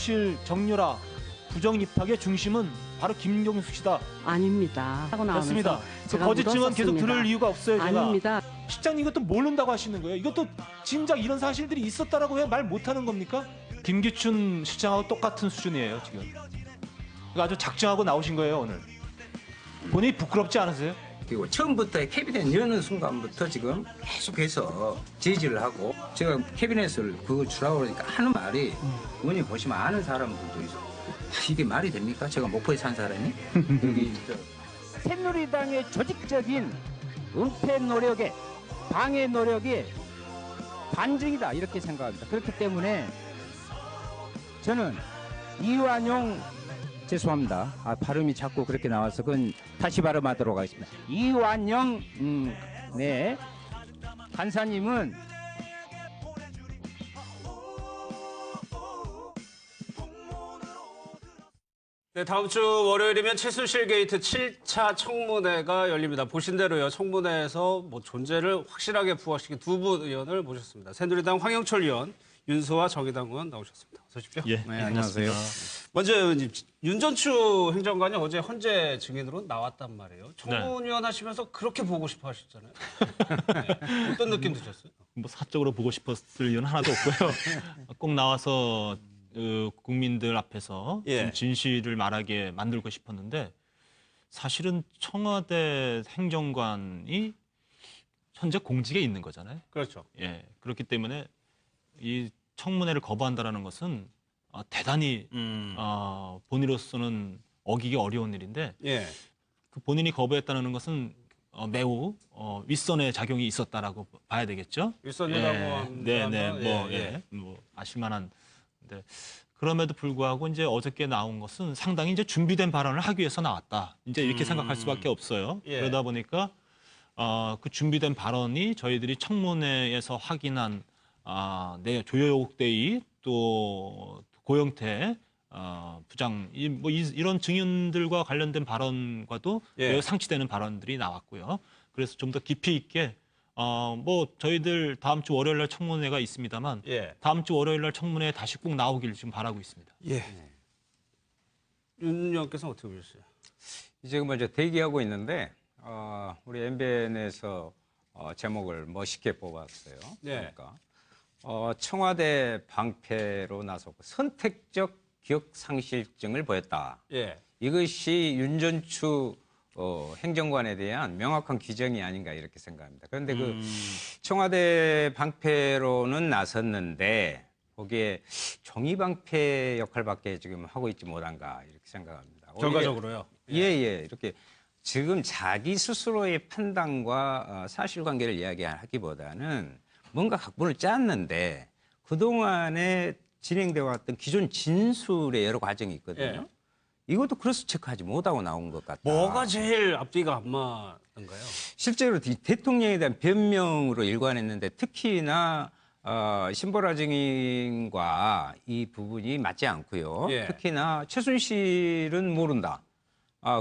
사실 정유라 부정 입학의 중심은 바로 김경숙 씨다. 아닙니다. 하고 맞습니다. 그 제가 거짓 증언 계속 물었었습니다. 들을 이유가 없어요. 제가. 아닙니다. 실장님 이것도 모른다고 하시는 거예요. 이것도 진작 이런 사실들이 있었다라고 왜 말 못하는 겁니까? 김기춘 실장하고 똑같은 수준이에요 지금. 그러니까 아주 작정하고 나오신 거예요 오늘. 본인이 부끄럽지 않으세요? 그리고 처음부터 캐비넷 여는 순간부터 지금 계속해서 제지를 하고 제가 캐비넷을 그걸 주라고 그러니까 하는 말이 의원님 보시면 아는 사람들도 있어. 이게 말이 됩니까? 제가 목포에 산 사람이? 여기 새누리당의 조직적인 은폐 노력에 방해 노력이 반증이다 이렇게 생각합니다. 그렇기 때문에 저는 이완용 죄송합니다. 발음이 자꾸 그렇게 나와서 그건 다시 발음하도록 하겠습니다. 이완용 네 간사님은 네, 다음 주 월요일이면 최순실 게이트 7차 청문회가 열립니다. 보신 대로요. 청문회에서 존재를 확실하게 부각시킨 두 분 의원을 모셨습니다. 새누리당 황영철 의원, 윤소아 정의당 의원 나오셨습니다. 어서 오십시오. 예, 네, 안녕하세요. 먼저 의원님, 윤전추 행정관이 어제 헌재 증인으로 나왔단 말이에요. 청문위원 하시면서 그렇게 보고 싶어 하셨잖아요. 네. 어떤 느낌 드셨어요? 뭐 사적으로 보고 싶었을 이유는 하나도 없고요. 꼭 나와서 국민들 앞에서 좀 진실을 말하게 만들고 싶었는데 사실은 청와대 행정관이 현재 공직에 있는 거잖아요. 그렇죠. 예, 그렇기 때문에 이 청문회를 거부한다라는 것은 대단히 본인으로서는 어기기 어려운 일인데 그 본인이 거부했다는 것은 매우 윗선의 작용이 있었다라고 봐야 되겠죠. 윗선이라고 합니다. 네네, 뭐 아실만한. 네. 그럼에도 불구하고 이제 어저께 나온 것은 상당히 이제 준비된 발언을 하기 위해서 나왔다. 이제 이렇게 생각할 수밖에 없어요. 그러다 보니까 그 준비된 발언이 저희들이 청문회에서 확인한 조여옥대위 또 고영태 부장 이런 증인들과 관련된 발언과도 매우 상치되는 발언들이 나왔고요. 그래서 좀 더 깊이 있게 저희들 다음 주 월요일 날 청문회가 있습니다만 다음 주 월요일 날 청문회에 다시 꼭 나오길 지금 바라고 있습니다. 윤 의원께서는 어떻게 보셨어요? 지금 먼저 대기하고 있는데 우리 MBN에서 제목을 멋있게 뽑았어요. 그러니까 청와대 방패로 나서고 선택적 기억 상실증을 보였다. 이것이 윤전추 행정관에 대한 명확한 규정이 아닌가 이렇게 생각합니다. 그런데 그 청와대 방패로는 나섰는데 거기에 종이방패 역할밖에 지금 하고 있지 못한가 이렇게 생각합니다. 결과적으로요? 예. 이렇게 지금 자기 스스로의 판단과 사실관계를 이야기하기보다는 뭔가 각본을 짰는데 그동안에 진행되어 왔던 기존 진술의 여러 과정이 있거든요. 이것도 크로스 체크하지 못하고 나온 것 같다. 뭐가 제일 앞뒤가 안 맞는가요? 실제로 대통령에 대한 변명으로 일관했는데 특히나 신보라 증인과 이 부분이 맞지 않고요. 특히나 최순실은 모른다.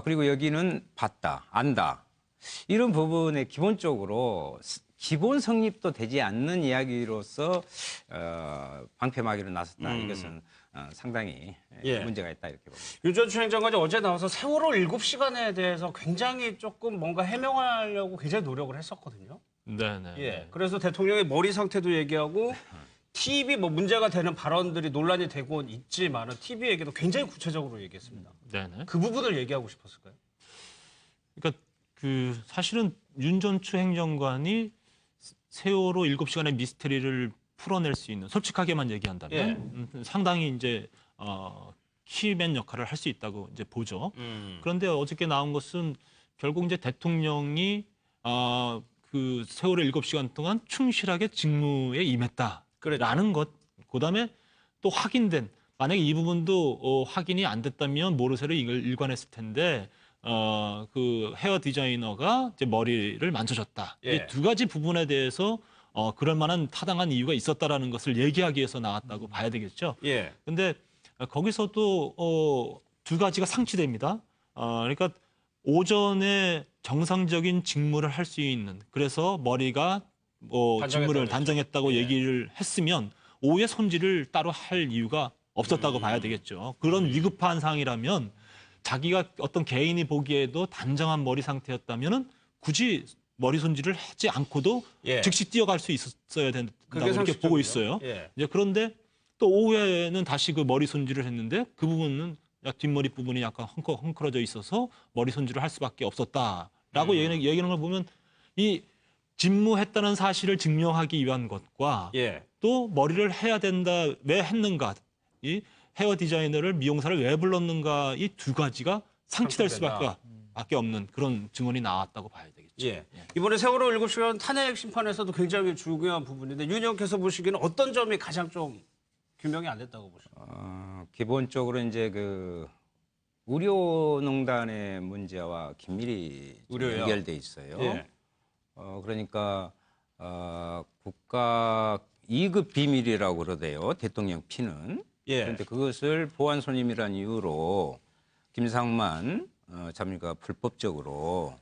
그리고 여기는 봤다, 안다. 이런 부분에 기본적으로 기본 성립도 되지 않는 이야기로서 방패막이로 나섰다. 이것은 상당히 문제가 있다 이렇게 봅니다. 윤전추 행정관이 어제 나와서 세월호 7시간에 대해서 굉장히 조금 뭔가 해명하려고 굉장히 노력을 했었거든요. 네네. 그래서 대통령의 머리 상태도 얘기하고 TV 문제가 되는 발언들이 논란이 되고 있지만 TV 얘기도 굉장히 구체적으로 얘기했습니다. 네네. 그 부분을 얘기하고 싶었을까요? 그러니까 사실은 윤전추 행정관이 세월호 7시간의 미스테리를 풀어낼 수 있는 솔직하게만 얘기한다면 상당히 이제 키맨 역할을 할 수 있다고 이제 보죠. 그런데 어저께 나온 것은 결국 이제 대통령이 그 세월호 7시간 동안 충실하게 직무에 임했다라는 것. 그다음에 또 확인된 만약에 이 부분도 확인이 안 됐다면 모르쇠로 이걸 일관했을 텐데 그 헤어 디자이너가 이제 머리를 만져줬다. 이 두 가지 부분에 대해서 그럴 만한 타당한 이유가 있었다라는 것을 얘기하기 위해서 나왔다고 봐야 되겠죠. 근데 거기서도 두 가지가 상치됩니다. 그러니까 오전에 정상적인 직무를 할 수 있는 그래서 머리가 직무를 단정했다고 얘기를 했으면 오후에 손질을 따로 할 이유가 없었다고 봐야 되겠죠. 그런 위급한 상황이라면 자기가 어떤 개인이 보기에도 단정한 머리 상태였다면은 굳이 머리 손질을 하지 않고도 예. 즉시 뛰어갈 수 있었어야 된다고 그게 이렇게 상식적이죠. 보고 있어요. 예. 이제 그런데 또 오후에는 다시 그 머리 손질을 했는데 그 부분은 뒷머리 부분이 약간 헝클어져 있어서 머리 손질을 할 수밖에 없었다라고 얘기하는 걸 보면 이 직무했다는 사실을 증명하기 위한 것과 예. 또 머리를 해야 된다 왜 했는가 이 헤어 디자이너를 미용사를 왜 불렀는가 이 두 가지가 상치될 수밖에 없는 그런 증언이 나왔다고 봐야 되겠죠. 예. 이번에 세월호 7시간 탄핵 심판에서도 굉장히 중요한 부분인데 윤 의원께서 보시기에는 어떤 점이 가장 좀 규명이 안 됐다고 보십니까? 기본적으로 이제 그 의료농단의 문제와 긴밀히 좀 의료요? 연결돼 있어요. 예. 그러니까 국가 2급 비밀이라고 그러대요. 대통령 피는. 예. 그런데 그것을 보안 손님이라는 이유로 김상만 참가 불법적으로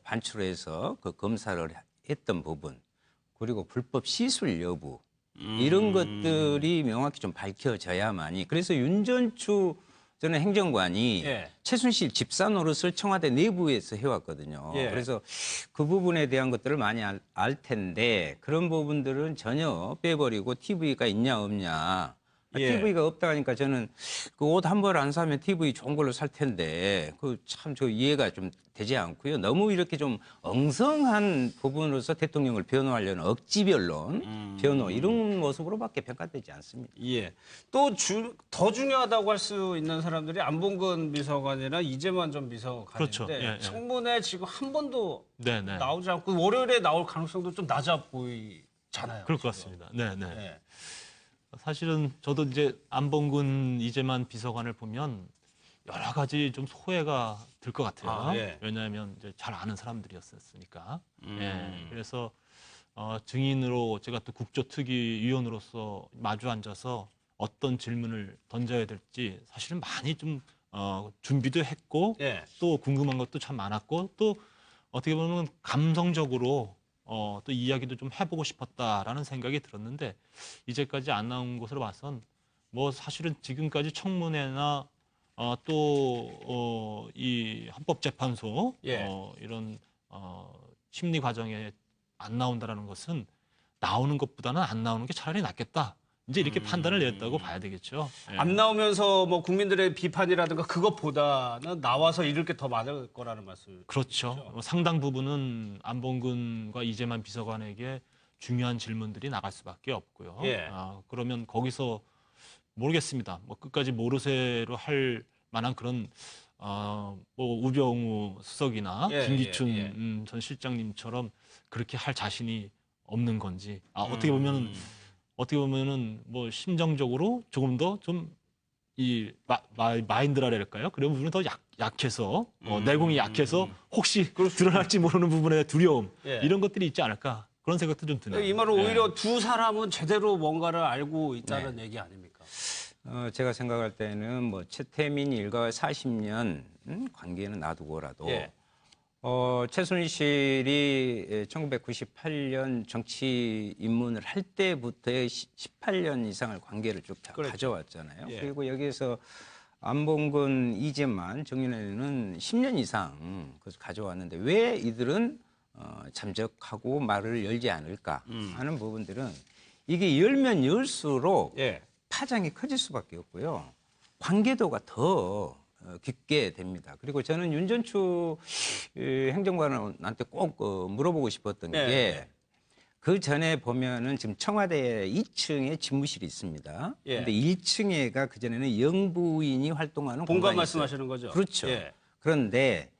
반출해서 그 검사를 했던 부분 그리고 불법 시술 여부 이런 것들이 명확히 좀 밝혀져야만이 그래서 윤전추 저는 행정관이 예. 최순실 집사 노릇을 청와대 내부에서 해왔거든요. 예. 그래서 그 부분에 대한 것들을 많이 알 텐데 그런 부분들은 전혀 빼버리고 TV가 있냐 없냐. 예. TV가 없다 하니까 저는 그 옷 한 벌 안 사면 TV 좋은 걸로 살 텐데 그 참 저 이해가 좀 되지 않고요. 너무 이렇게 좀 엉성한 부분으로서 대통령을 변호하려는 억지 변론, 변호 이런 모습으로밖에 평가되지 않습니다. 예. 또 더 중요하다고 할 수 있는 사람들이 안봉근 비서관이나 이재만 전 비서관인데 그렇죠. 예, 예. 청문회 지금 한 번도 네네. 나오지 않고 월요일에 나올 가능성도 좀 낮아 보이잖아요. 그럴 것 지금. 같습니다. 네네. 예. 사실은 저도 이제 안봉근 이재만 비서관을 보면 여러 가지 좀 소외가 들 것 같아요. 아, 예. 왜냐하면 이제 잘 아는 사람들이었으니까. 예. 그래서 증인으로 제가 또 국조특위위원으로서 마주 앉아서 어떤 질문을 던져야 될지 사실은 많이 좀 준비도 했고 예. 또 궁금한 것도 참 많았고 또 어떻게 보면 감성적으로 또 이야기도 좀 해보고 싶었다라는 생각이 들었는데 이제까지 안 나온 것으로 봐선 뭐 사실은 지금까지 청문회나 또 이 헌법재판소 예. 이런 심리 과정에 안 나온다라는 것은 나오는 것보다는 안 나오는 게 차라리 낫겠다. 이제 이렇게 판단을 내렸다고 봐야 되겠죠. 예. 안 나오면서 뭐 국민들의 비판이라든가 그것보다는 나와서 잃을 게 더 많을 거라는 말씀. 그렇죠. 상당 부분은 안봉근과 이재만 비서관에게 중요한 질문들이 나갈 수밖에 없고요. 예. 그러면 거기서 모르겠습니다. 뭐 끝까지 모르쇠로 할 만한 그런 뭐 우병우 수석이나 예, 김기춘 예, 예. 전 실장님처럼 그렇게 할 자신이 없는 건지 어떻게 보면은 뭐 심정적으로 조금 더 좀 이 마인드랄까요? 그런 부분은 더 약해서 내공이 약해서 혹시 드러날지 모르는 부분의 두려움 예. 이런 것들이 있지 않을까 그런 생각도 좀 드네요. 이 말은 예. 오히려 두 사람은 제대로 뭔가를 알고 있다는 얘기 아닙니까? 제가 생각할 때는 뭐 최태민 일가와 40년 관계는 놔두고라도 예. 최순실이 1998년 정치 입문을 할 때부터의 18년 이상을 관계를 쭉 그렇죠. 가져왔잖아요. 예. 그리고 여기에서 안봉근, 이재만, 정윤회는 10년 이상 그것을 가져왔는데 왜 이들은 잠적하고 말을 열지 않을까 하는 부분들은 이게 열면 열수록 예. 파장이 커질 수밖에 없고요. 관계도가 더 깊게 됩니다. 그리고 저는 윤전추 행정관한테 꼭 물어보고 싶었던 네. 게 그 전에 보면은 지금 청와대 2층에 집무실이 있습니다. 예. 근데 1층에가 그 전에는 영부인이 활동하는 본관 공간이 말씀하시는 거죠? 그렇죠. 예. 그런데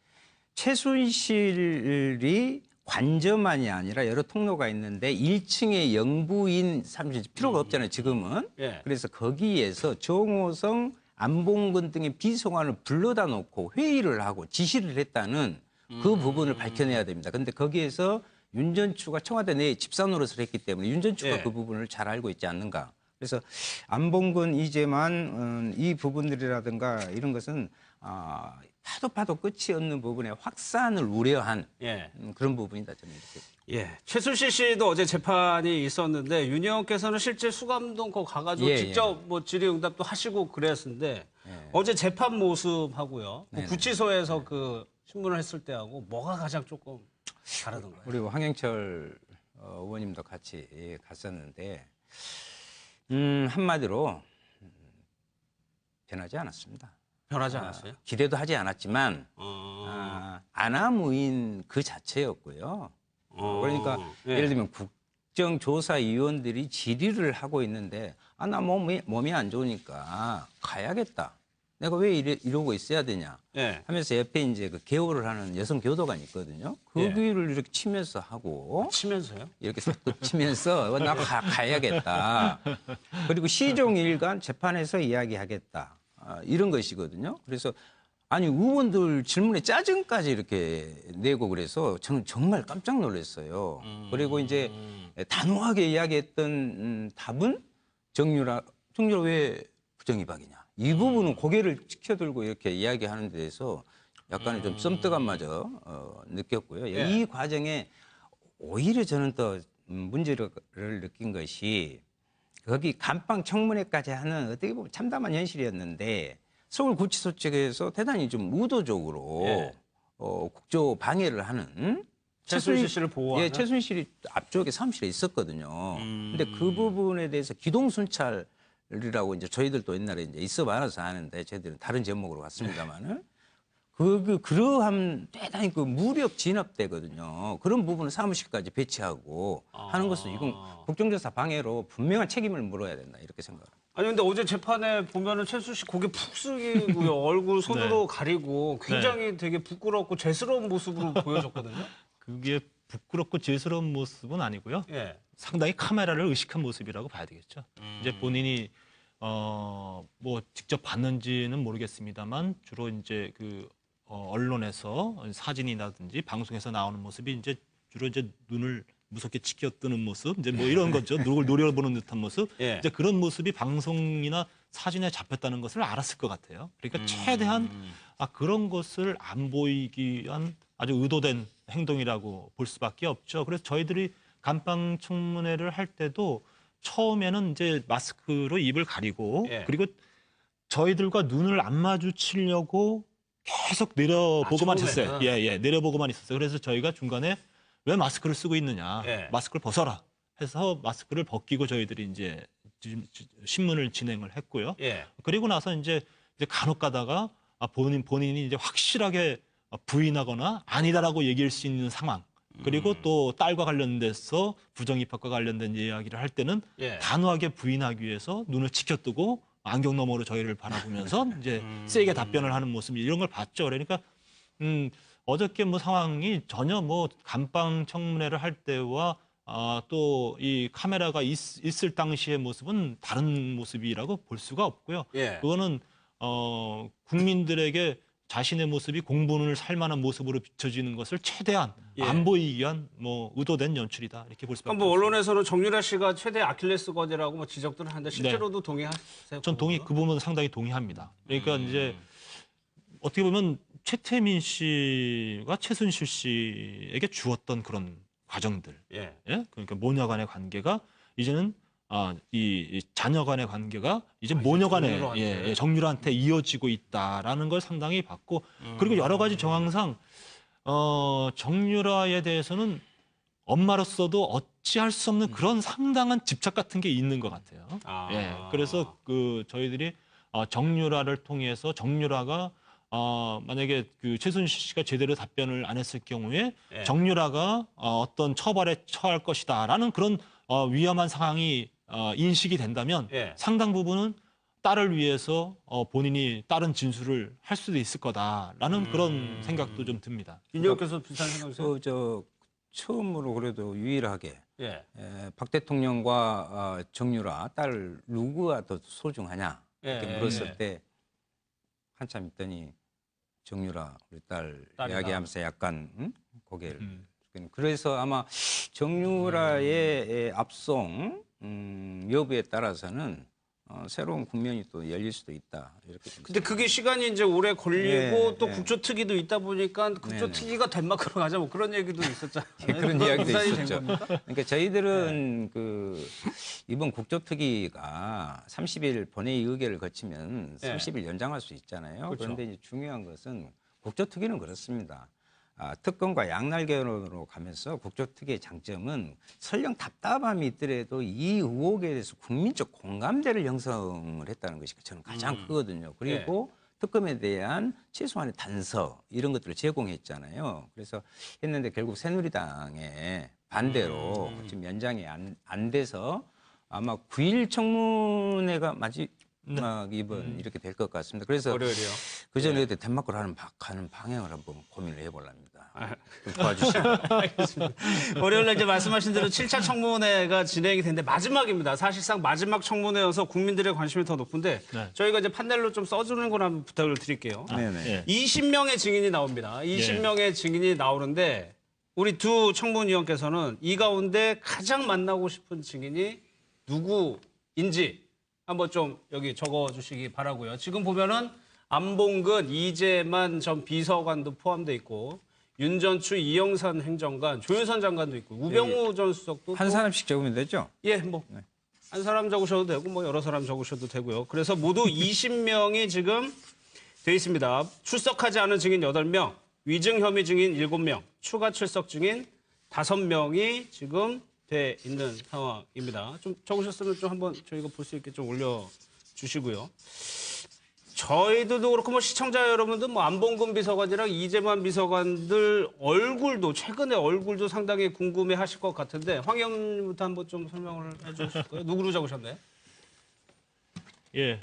최순실이 관저만이 아니라 여러 통로가 있는데 1층에 영부인 사무실 필요가 없잖아요. 지금은. 예. 그래서 거기에서 정호성, 안봉근 등의 비서관을 불러다 놓고 회의를 하고 지시를 했다는 그 부분을 밝혀내야 됩니다. 그런데 거기에서 윤전추가 청와대 내에 집사 노릇을 했기 때문에 윤전추가 예. 그 부분을 잘 알고 있지 않는가 그래서 안 본 건 이제만 이 부분들이라든가 이런 것은 파도 끝이 없는 부분에 확산을 우려한 예. 그런 부분이다 저는 이렇게. 예. 최순실 씨도 어제 재판이 있었는데 윤 의원께서는 실제 수감동 거 가가지고 예, 직접 뭐 질의응답도 하시고 그랬는데 예. 어제 재판 모습하고요. 그 네네. 구치소에서 그 신문을 했을 때하고 뭐가 가장 조금 다르던가요? 우리 황영철 의원님도 같이 갔었는데 한마디로 변하지 않았습니다. 변하지 않았어요? 기대도 하지 않았지만 아나무인 그 자체였고요. 그러니까 예. 예를 들면 국정조사위원들이 질의를 하고 있는데 나 몸이 안 좋으니까 가야겠다. 내가 왜 이러고 있어야 되냐 예. 하면서 옆에 이제 그 개호를 하는 여성 교도관이 있거든요. 그 예. 귀를 이렇게 치면서 하고 치면서요? 이렇게 싹도 치면서 나 가야겠다. 그리고 시종일관 재판에서 이야기하겠다. 이런 것이거든요. 그래서 아니 의원들 질문에 짜증까지 이렇게 내고 그래서 저는 정말 깜짝 놀랐어요. 그리고 이제 단호하게 이야기했던 답은 정유라 왜 부정위박이냐. 이 부분은 고개를 치켜들고 이렇게 이야기하는 데에서 약간의 좀 썸뜩함마저 느꼈고요. 예. 이 과정에 오히려 저는 또 문제를 느낀 것이 거기 감방 청문회까지 하는 어떻게 보면 참담한 현실이었는데 서울구치소 측에서 대단히 좀 의도적으로 예. 국조 방해를 하는 최순실 씨를 보호하는? 예, 최순실이 앞쪽에 사무실에 있었거든요. 근데 그 부분에 대해서 기동순찰이라고 이제 저희들도 옛날에 이제 있어 봐서 아는데 저희들은 다른 제목으로 갔습니다만은 그러한 대단히 그 무력 진압대거든요. 그런 부분을 사무실까지 배치하고 하는 것은 이건 국정조사 방해로 분명한 책임을 물어야 된다 이렇게 생각합니다. 아니 근데 어제 재판에 보면은 최순실 씨 고개 푹 숙이고요. 얼굴 손으로 가리고 굉장히 되게 부끄럽고 죄스러운 모습으로 보여졌거든요. 그게 부끄럽고 죄스러운 모습은 아니고요. 예. 상당히 카메라를 의식한 모습이라고 봐야 되겠죠. 이제 본인이 뭐 직접 봤는지는 모르겠습니다만 주로 이제 그 언론에서 사진이라든지 방송에서 나오는 모습이 이제 주로 이제 눈을 무섭게 치켜뜨는 모습, 이제 뭐 이런 거죠. 누굴 노려보는 듯한 모습. 예. 이제 그런 모습이 방송이나 사진에 잡혔다는 것을 알았을 것 같아요. 그러니까 최대한 그런 것을 안 보이기 위한 아주 의도된 행동이라고 볼 수밖에 없죠. 그래서 저희들이 감방 청문회를 할 때도 처음에는 이제 마스크로 입을 가리고 예. 그리고 저희들과 눈을 안 마주치려고 계속 내려보고만 있었어요. 처음에는? 예, 내려보고만 있었어요. 그래서 저희가 중간에 왜 마스크를 쓰고 있느냐, 예. 마스크를 벗어라 해서 마스크를 벗기고 저희들이 이제 신문을 진행을 했고요. 예. 그리고 나서 이제 간혹 가다가 본인이 이제 확실하게 부인하거나 아니다라고 얘기할 수 있는 상황. 그리고 또 딸과 관련돼서 부정입학과 관련된 이야기를 할 때는 예. 단호하게 부인하기 위해서 눈을 치켜뜨고 안경 너머로 저희를 바라보면서 이제 세게 답변을 하는 모습 이런 걸 봤죠. 그러니까 어저께 뭐 상황이 전혀 뭐 감방 청문회를 할 때와 또 이 카메라가 있을 당시의 모습은 다른 모습이라고 볼 수가 없고요. 예. 그거는 국민들에게 자신의 모습이 공분을 살 만한 모습으로 비춰지는 것을 최대한 예. 안 보이기 위한 뭐 의도된 연출이다 이렇게 볼 수밖에 그러니까 뭐 없습니다. 언론에서는 정유라 씨가 최대 아킬레스건이라고 뭐 지적들을 하는데 실제로도 동의하세요? 전 그 부분은 상당히 동의합니다. 그러니까 이제 어떻게 보면 최태민 씨가 최순실 씨에게 주었던 그런 과정들, 예. 예? 그러니까 모녀 간의 관계가 이제는 이 자녀 간의 관계가 이제 모녀 간의 정유라한테. 정유라한테 이어지고 있다라는 걸 상당히 봤고 그리고 여러 가지 정황상 정유라에 대해서는 엄마로서도 어찌할 수 없는 그런 상당한 집착 같은 게 있는 것 같아요. 예, 그래서 저희들이 정유라를 통해서 정유라가 만약에 그 최순실 씨가 제대로 답변을 안 했을 경우에 예. 정유라가 어떤 처벌에 처할 것이다라는 그런 위험한 상황이 인식이 된다면 예. 상당 부분은 딸을 위해서 본인이 다른 진술을 할 수도 있을 거다라는 그런 생각도 좀 듭니다. 윤 의원께서 비슷한 생각이세요? 처음으로 그래도 유일하게 예. 박 대통령과 정유라 딸 누구가 더 소중하냐 이렇게 예, 물었을 예. 때 한참 있더니 정유라 우리 딸 딸이다. 이야기하면서 약간 고개를 그래서 아마 정유라의 압송 여부에 따라서는 새로운 국면이 또 열릴 수도 있다. 이렇게 좀 근데 그게 시간이 이제 오래 걸리고 네, 또 네. 국조특위도 있다 보니까 네, 국조특위가 덴마크로 가자 뭐 그런 얘기도 있었잖아요. 그런 이야기도 사연이 된 있었죠. 겁니까? 그러니까 저희들은 그 이번 국조특위가 30일 본회의 의결을 거치면 네. 30일 연장할 수 있잖아요. 그렇죠. 그런데 이제 중요한 것은 국조특위는 그렇습니다. 특검과 양날개로 가면서 국조특위의 장점은 설령 답답함이 있더라도 이 의혹에 대해서 국민적 공감대를 형성을 했다는 것이 저는 가장 크거든요. 그리고 특검에 대한 최소한의 단서 이런 것들을 제공했잖아요. 그래서 했는데 결국 새누리당의 반대로 지금 연장이 안 돼서 아마 9일 청문회가 마지막 이번 이렇게 될 것 같습니다. 그래서 월요일이요. 그 전에 덴마크로 가는 방향을 한번 고민을 해보랍니다. 좀 도와주시면. 알겠습니다. 월요일에 이제 말씀하신 대로 7차 청문회가 진행이 되는데 마지막입니다. 사실상 마지막 청문회여서 국민들의 관심이 더 높은데 네. 저희가 이제 판넬로 좀 써주는 걸 한번 부탁을 드릴게요. 네네. 예. 20명의 증인이 나옵니다. 20명의 증인이 나오는데 우리 두 청문위원께서는 이 가운데 가장 만나고 싶은 증인이 누구인지 한번 좀 여기 적어주시기 바라고요. 지금 보면은 안봉근, 이재만 전 비서관도 포함돼 있고 윤전추, 이영산 행정관, 조윤선 장관도 있고 우병우 전 수석도 한 또 사람씩 적으면 되죠? 예, 뭐 한 사람 적으셔도 되고 뭐 여러 사람 적으셔도 되고요. 그래서 모두 20명이 지금 돼 있습니다. 출석하지 않은 증인 8명, 위증 혐의 증인 7명, 추가 출석 증인 5명이 지금 돼 있는 상황입니다. 좀 적으셨으면 좀 한번 저희가 볼 수 있게 좀 올려 주시고요. 저희들도 그렇고 뭐 시청자 여러분들 뭐 안봉근 비서관이랑 이재만 비서관들 얼굴도 최근에 얼굴도 상당히 궁금해하실 것 같은데 황 의원님부터 한번 좀 설명을 해주실 거예요? 누구로 적으셨나요? 예.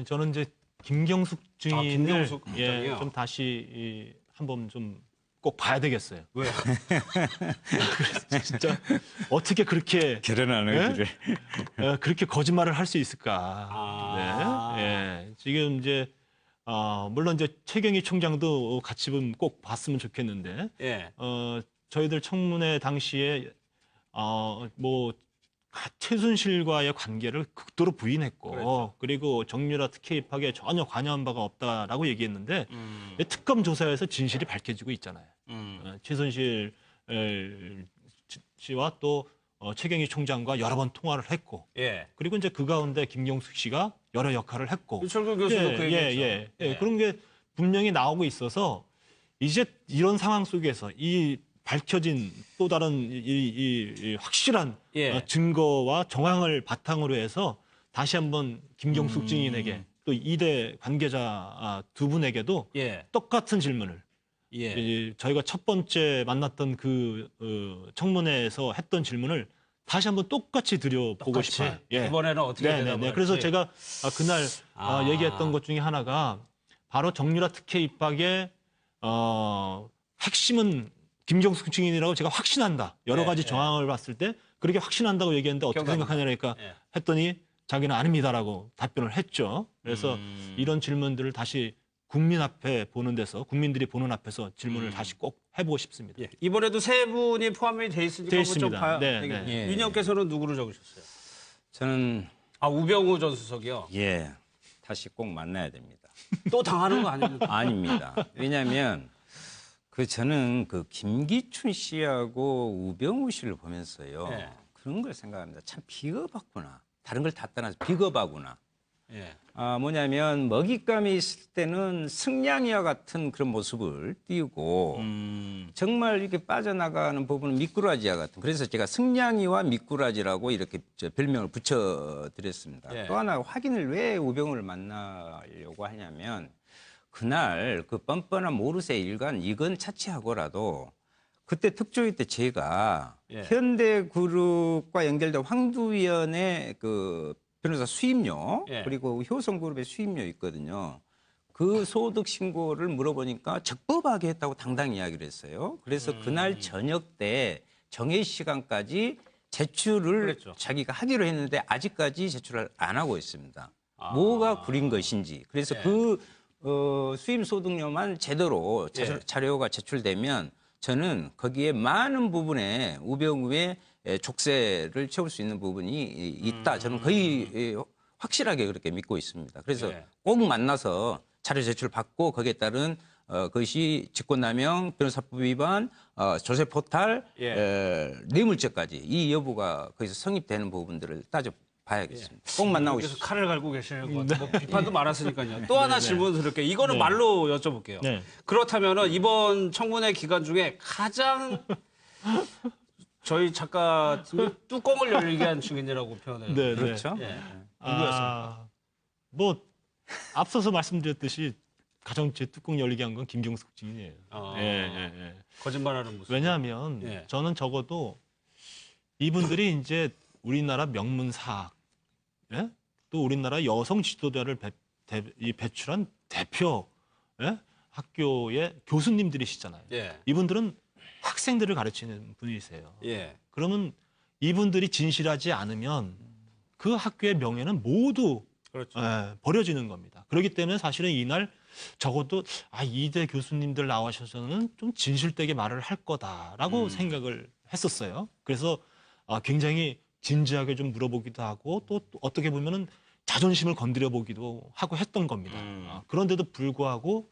저는 이제 김경숙 증인을 김경숙 예, 국장이요? 좀 다시 한번 좀 꼭 봐야 되겠어요. 왜요? 진짜 어떻게 그렇게 결혼하는 예? 애들을. 그렇게 거짓말을 할 수 있을까? 아. 네. 예. 지금 이제 물론 이제 최경희 총장도 같이 꼭 봤으면 좋겠는데 예. 저희들 청문회 당시에 뭐 최순실과의 관계를 극도로 부인했고 그랬죠. 그리고 정유라 특혜 입학에 전혀 관여한 바가 없다라고 얘기했는데 특검 조사에서 진실이 밝혀지고 있잖아요. 최순실 씨와 또 최경희 총장과 여러 번 통화를 했고 예. 그리고 이제 그 가운데 김경숙 씨가 여러 역할을 했고 유철구 교수도 그 얘기했죠. 예. 그런 게 분명히 나오고 있어서 이제 이런 상황 속에서 이 밝혀진 또 다른 이 확실한 예. 증거와 정황을 바탕으로 해서 다시 한번 김경숙 증인에게 또 이대 관계자 두 분에게도 예. 똑같은 질문을 예. 저희가 첫 번째 만났던 그 청문회에서 했던 질문을 다시 한번 똑같이 드려보고 똑같이 싶어요. 예. 이번에는 어떻게 대답을 할지. 그래서 제가 그날 아. 얘기했던 것 중에 하나가 바로 정유라 특혜 입학의 핵심은 김경숙 증인이라고 제가 확신한다. 여러 네, 가지 네. 정황을 봤을 때 그렇게 확신한다고 얘기했는데 어떻게 기억납니다. 생각하냐니까 예. 했더니 자기는 아닙니다라고 답변을 했죠. 그래서 이런 질문들을 다시 국민 앞에 보는 데서 국민들이 보는 앞에서 질문을 다시 꼭 해보고 싶습니다. 예. 이번에도 세 분이 포함이 돼 있으니까 돼 한번 좀 있습니다. 봐야 네, 되겠네요. 네. 예. 윤 의원께서는 누구를 적으셨어요? 저는 우병우 전 수석이요. 다시 꼭 만나야 됩니다. 또 당하는 거 아닙니까? 아닙니다. 왜냐하면 저는 그 김기춘 씨하고 우병우 씨를 보면서요. 예. 그런 걸 생각합니다. 참 비겁하구나. 다른 걸 다 떠나서 비겁하구나. 예. 뭐냐면 먹잇감이 있을 때는 승냥이와 같은 그런 모습을 띄우고 정말 이렇게 빠져나가는 부분은 미꾸라지와 같은. 그래서 제가 승냥이와 미꾸라지라고 이렇게 별명을 붙여드렸습니다. 예. 또 하나 확인을 왜 우병우를 만나려고 하냐면 그날 그 뻔뻔한 모르쇠 일관 이건 차치하고라도 그때 특조위 때 제가 예. 현대그룹과 연결된 황두위원의 그 변호사 수임료 예. 그리고 효성그룹의 수임료 있거든요. 그 소득 신고를 물어보니까 적법하게 했다고 당당히 이야기를 했어요. 그래서 그날 저녁 때 정해 시간까지 제출을 그랬죠. 자기가 하기로 했는데 아직까지 제출을 안 하고 있습니다. 뭐가 구린 것인지. 그래서 예. 그 수임 소득료만 제대로 예. 자료가 제출되면 저는 거기에 많은 부분에 우병우의 족쇄를 채울 수 있는 부분이 있다. 저는 거의 확실하게 그렇게 믿고 있습니다. 그래서 예. 꼭 만나서 자료 제출 받고 거기에 따른 그것이 직권남용, 변호사법 위반, 조세 포탈, 뇌물죄까지 이 여부가 거기서 성립되는 부분들을 따져봐야겠습니다. 꼭 만나고 그래서 싶습니다. 칼을 갈고 계시는 것 같아요. 뭐 비판도 많았으니까요. 또 하나 질문 드릴게요. 이거는 말로 여쭤볼게요. 네. 그렇다면 이번 청문회 기간 중에 가장 저희 작가 뚜껑을 열리게 한 증인이라고 표현해요. 네, 그렇죠? 예. 뭐 앞서서 말씀드렸듯이 가장 제 뚜껑 열리게 한 건 김경숙 증인이에요. 거짓말하는 모습. 왜냐하면 예. 저는 적어도 이분들이 이제 우리나라 명문사학, 예? 또 우리나라 여성 지도자를 배출한 대표 학교의 교수님들이시잖아요. 예. 이분들은 학생들을 가르치는 분이세요. 예. 그러면 이분들이 진실하지 않으면 그 학교의 명예는 모두 그렇죠. 버려지는 겁니다. 그렇기 때문에 사실은 이날 적어도 이대 교수님들 나와셔서는 좀 진실되게 말을 할 거다라고 생각을 했었어요. 그래서 굉장히 진지하게 좀 물어보기도 하고 또 어떻게 보면은 자존심을 건드려 보기도 하고 했던 겁니다. 그런데도 불구하고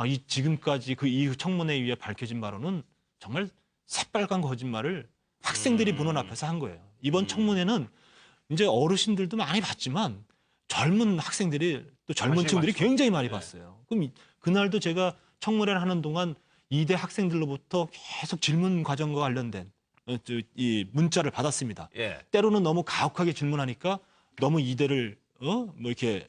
이 지금까지 그 이후 청문회 위에 밝혀진 바로는 정말 새빨간 거짓말을 학생들이 보는 앞에서 한 거예요. 이번 청문회는 이제 어르신들도 많이 봤지만 젊은 학생들이 또 젊은 층들이 굉장히 많이 봤어요. 그럼 그날도 제가 청문회를 하는 동안 이대 학생들로부터 계속 질문 과정과 관련된 이 문자를 받았습니다. 예. 때로는 너무 가혹하게 질문하니까 너무 이대를 뭐 이렇게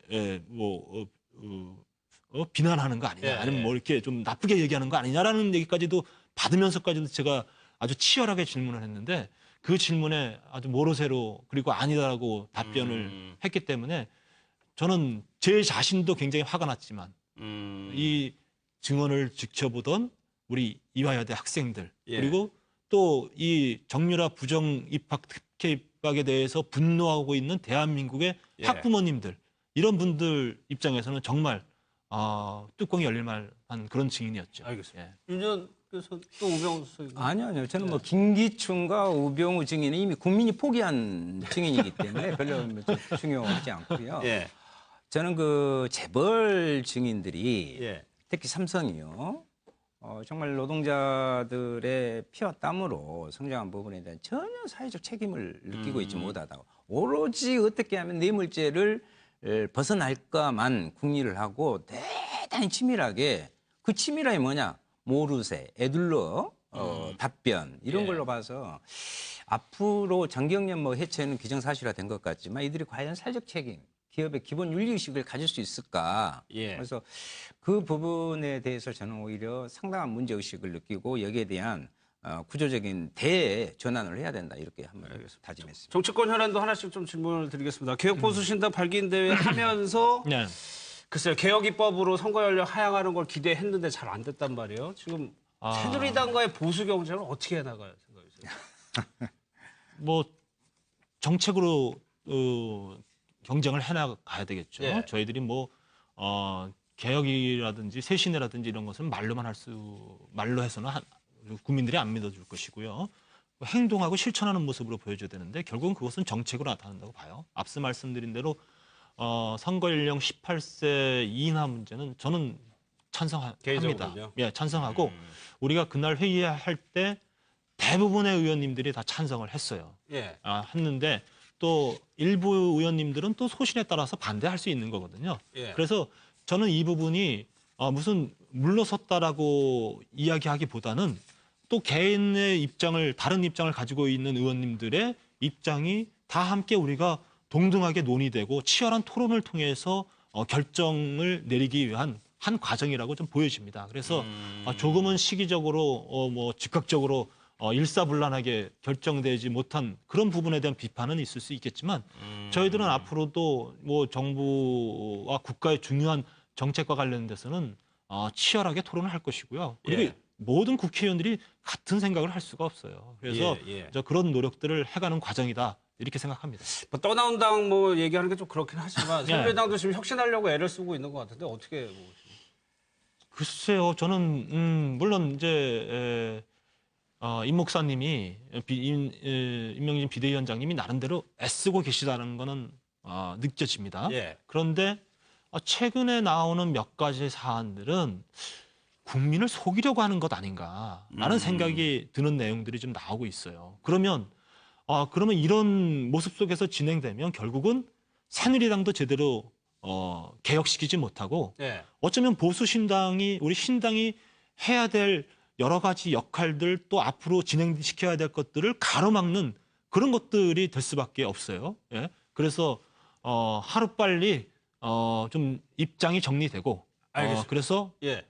비난하는 거 아니냐, 아니면 뭐 이렇게 좀 나쁘게 얘기하는 거 아니냐라는 얘기까지도 받으면서까지도 제가 아주 치열하게 질문을 했는데 그 질문에 아주 모르쇠로 그리고 아니다라고 답변을 했기 때문에 저는 제 자신도 굉장히 화가 났지만 이 증언을 지켜보던 우리 이화여대 학생들 그리고 또 이 정유라 부정 입학 특혜 입학에 대해서 분노하고 있는 대한민국의 학부모님들 이런 분들 입장에서는 정말 뚜껑이 열릴 만한 그런 증인이었죠. 알겠습니다. 윤전 교수 또 우병우 수석. 아니요. 저는 뭐 김기춘과 우병우 증인은 이미 국민이 포기한 증인이기 때문에 별로 중요하지 않고요. 예. 저는 그 재벌 증인들이 예. 특히 삼성이요. 정말 노동자들의 피와 땀으로 성장한 부분에 대한 전혀 사회적 책임을 느끼고 있지 못하다고. 오로지 어떻게 하면 뇌물죄를 벗어날까만 궁리를 하고 대단히 치밀하게 그 치밀함이 뭐냐? 모르쇠, 애둘러 답변 이런 걸로 봐서 앞으로 장경련 뭐 해체는 기정사실화된 것 같지만 이들이 과연 사회적 책임, 기업의 기본 윤리의식을 가질 수 있을까? 그래서 그 부분에 대해서 저는 오히려 상당한 문제의식을 느끼고 여기에 대한 구조적인 대전환을 해야 된다 이렇게 한번 다짐했습니다. 정치권 현안도 하나씩 좀 질문을 드리겠습니다. 개혁보수신당 발기인대회 하면서 네. 글쎄요. 개혁입법으로 선거 연령 하향하는 걸 기대했는데 잘 안 됐단 말이에요. 지금 새누리당과의 보수 경쟁을 어떻게 해나가요? 생각이세요? 뭐 정책으로 경쟁을 해나가야 되겠죠. 예. 저희들이 뭐 개혁이라든지 쇄신이라든지 이런 것은 말로 해서는 국민들이 안 믿어줄 것이고요. 행동하고 실천하는 모습으로 보여줘야 되는데 결국은 그것은 정책으로 나타난다고 봐요. 앞서 말씀드린 대로 선거 연령 18세 이하 문제는 저는 찬성합니다. 개인적으로요? 예, 찬성하고 우리가 그날 회의할 때 대부분의 의원님들이 다 찬성을 했어요. 예. 했는데 또 일부 의원님들은 또 소신에 따라서 반대할 수 있는 거거든요. 예. 그래서 저는 이 부분이 무슨 물러섰다라고 이야기하기보다는 또 개인의 입장을 다른 입장을 가지고 있는 의원님들의 입장이 다 함께 우리가 동등하게 논의되고 치열한 토론을 통해서 결정을 내리기 위한 한 과정이라고 좀 보여집니다. 그래서 조금은 시기적으로 뭐 즉각적으로 일사불란하게 결정되지 못한 그런 부분에 대한 비판은 있을 수 있겠지만 저희들은 앞으로도 뭐 정부와 국가의 중요한 정책과 관련돼서는 치열하게 토론을 할 것이고요. 그리고 예. 모든 국회의원들이 같은 생각을 할 수가 없어요. 그래서 저 그런 노력들을 해가는 과정이다 이렇게 생각합니다. 뭐 떠나온 당 뭐 얘기하는 게 좀 그렇긴 하지만 새누리당도 지금 혁신하려고 애를 쓰고 있는 것 같은데 어떻게 보십니까? 글쎄요, 저는 물론 이제 임 목사님이 임명진 비대위원장님이 나름대로 애쓰고 계시다는 거는 느껴집니다. 예. 그런데 최근에 나오는 몇 가지 사안들은 국민을 속이려고 하는 것 아닌가라는 생각이 드는 내용들이 좀 나오고 있어요. 그러면 이런 모습 속에서 진행되면 결국은 새누리당도 제대로 개혁시키지 못하고 예. 어쩌면 보수 신당이 우리 신당이 해야 될 여러 가지 역할들 또 앞으로 진행시켜야 될 것들을 가로막는 그런 것들이 될 수밖에 없어요. 예? 그래서 하루빨리 좀 입장이 정리되고 알겠습니다. 그래서 예.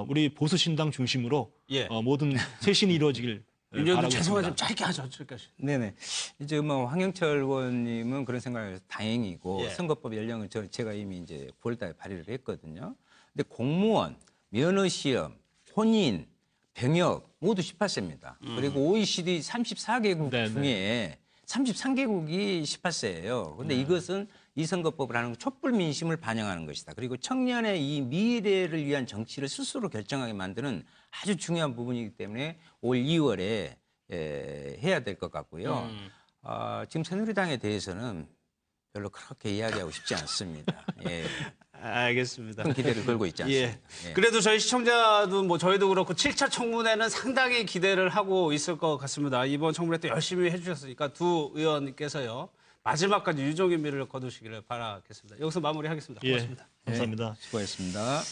우리 보수 신당 중심으로 예. 모든 쇄신이 이루어지길 윤 의원님 바라고 죄송하지만 좀 있습니다. 짧게 하죠. 짧게까지. 네네. 이제 뭐 황영철 의원님은 그런 생각을 해서 다행이고 예. 선거법 연령은 제가 이미 이제 9월달에 발의를 했거든요. 근데 공무원, 면허 시험, 혼인, 병역 모두 18세입니다. 그리고 OECD 34개국 네네. 중에 33개국이 18세예요. 근데 이것은 이 선거법을 하는 건 촛불 민심을 반영하는 것이다. 그리고 청년의 이 미래를 위한 정치를 스스로 결정하게 만드는 아주 중요한 부분이기 때문에 올 2월에 해야 될 것 같고요. 지금 새누리당에 대해서는 별로 그렇게 이야기하고 싶지 않습니다. 예. 알겠습니다. 큰 기대를 걸고 있지 않습니다. 예. 예. 그래도 저희 시청자도 뭐 저희도 그렇고 7차 청문회는 상당히 기대를 하고 있을 것 같습니다. 이번 청문회 또 열심히 해주셨으니까 두 의원님께서요. 마지막까지 유종의 미를 거두시기를 바라겠습니다. 여기서 마무리하겠습니다. 예, 고맙습니다. 감사합니다. 수고하셨습니다.